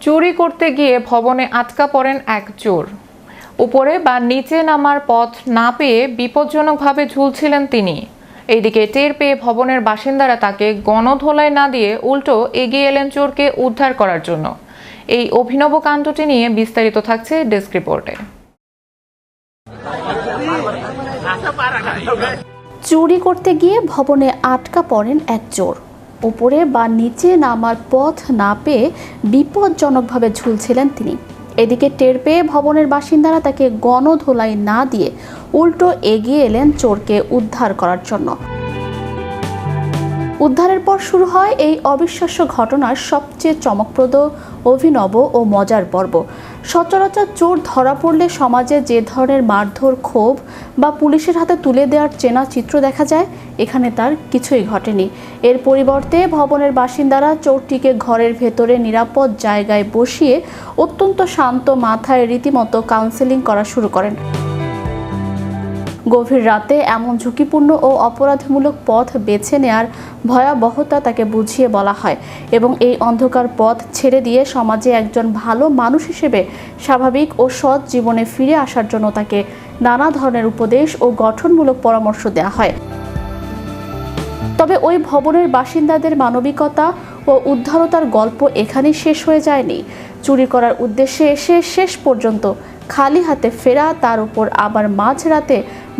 চুরি করতে গিয়ে ভবনে আটকা পড়েন এক চোর। উপরে বা নিচে নামার পথ না পেয়ে বিপজ্জনকভাবে ঝুলছিলেন তিনি। এইদিকে টের পেয়ে ভবনের বাসিন্দারা তাকে গণধোলাই না দিয়ে উল্টো এগিয়ে এলেন চোরকে উদ্ধার করার জন্য। এই অভিনব কাণ্ডটি নিয়ে বিস্তারিত থাকছে ডেস্ক রিপোর্টে। চুরি করতে গিয়ে ভবনে আটকা পড়েন এক চোর। উপরে বা নিচে নামার পথ না পেয়ে বিপজ্জনকভাবে ঝুলছিলেন তিনি। এদিকে টের পেয়ে ভবনের বাসিন্দারা তাকে গণধোলাই না দিয়ে উল্টো এগিয়ে এলেন চোরকে উদ্ধার করার জন্য। উদ্ধারের পর শুরু হয় এই অবিশ্বাস্য ঘটনার সবচেয়ে চমকপ্রদ, অভিনব ও মজার পর্ব। সচরাচর চোর ধরা পড়লে সমাজে যে ধরনের মারধর, ক্ষোভ বা পুলিশের হাতে তুলে দেওয়ার চেনা চিত্র দেখা যায়, এখানে তার কিছুই ঘটেনি। এর পরিবর্তে ভবনের বাসিন্দারা চোরটিকে ঘরের ভেতরে নিরাপদ জায়গায় বসিয়ে অত্যন্ত শান্ত মাথায় রীতিমতো কাউন্সেলিং করা শুরু করেন। গভীর রাতে এমন ঝুঁকিপূর্ণ ও অপরাধমূলক পথ বেছে নেয়ার ভয়াবহতা তাকে বুঝিয়ে বলা হয় এবং এই অন্ধকার পথ ছেড়ে দিয়ে সমাজে একজন ভালো মানুষ হিসেবে স্বাভাবিক ও সৎ জীবনে ফিরে আসার জন্য তাকে নানা ধরনের উপদেশ ও গঠনমূলক পরামর্শ দেওয়া হয়। তবে ওই ভবনের বাসিন্দাদের মানবিকতা ও উদ্ধারতার গল্প এখানেই শেষ হয়ে যায়নি। চুরি করার উদ্দেশ্যে এসে শেষ পর্যন্ত খালি হাতে ফেরা, তার উপর আবার মাঝরাতে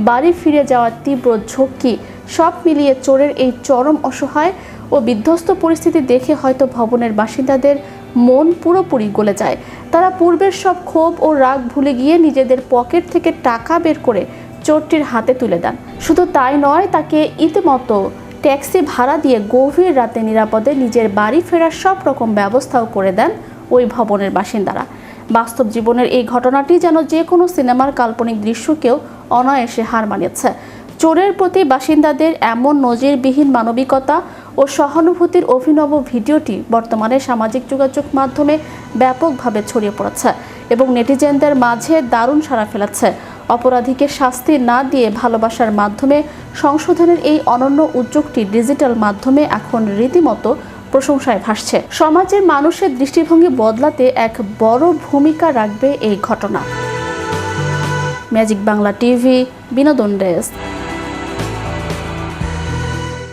বাড়ি ফিরে যাওয়ার তীব্র ঝক্কি, সব মিলিয়ে চোরের এই চরম অসহায় ও বিধ্বস্ত পরিস্থিতি দেখে হয়তো ভবনের বাসিন্দাদের মন পুরোপুরি গলে যায়। তারা পূর্বের সব ক্ষোভ ও রাগ ভুলে গিয়ে নিজেদের পকেট থেকে টাকা বের করে চোরটির হাতে তুলে দেন। শুধু তাই নয়, তাকে ইতিমতো ট্যাক্সি ভাড়া দিয়ে গভীর রাতে নিরাপদে নিজের বাড়ি ফেরার সব রকম ব্যবস্থাও করে দেন ওই ভবনের বাসিন্দারা। বাস্তব জীবনের এই ঘটনাটি যেন যে কোনো সিনেমার কাল্পনিক দৃশ্যকেও অনায়াসে হার মানিয়েছে। চোরের প্রতি বাসিন্দাদের এমন নজিরবিহীন মানবিকতা ও সহানুভূতির অভিনব ভিডিওটি বর্তমানে সামাজিক যোগাযোগ মাধ্যমে ব্যাপকভাবে ছড়িয়ে পড়েছে এবং নেটিজেনদের মাঝে দারুণ সাড়া ফেলেছে। অপরাধীকে শাস্তি না দিয়ে ভালোবাসার মাধ্যমে সংশোধনের এই অনন্য উদ্যোগটি ডিজিটাল মাধ্যমে এখন রীতিমতো প্রশংসায় ভাসছে। সমাজের মানুষের দৃষ্টিভঙ্গি বদলাতে এক বড় ভূমিকা রাখবে এই ঘটনা। ম্যাজিক বাংলা টিভি, বিনোদন ডেস্ক।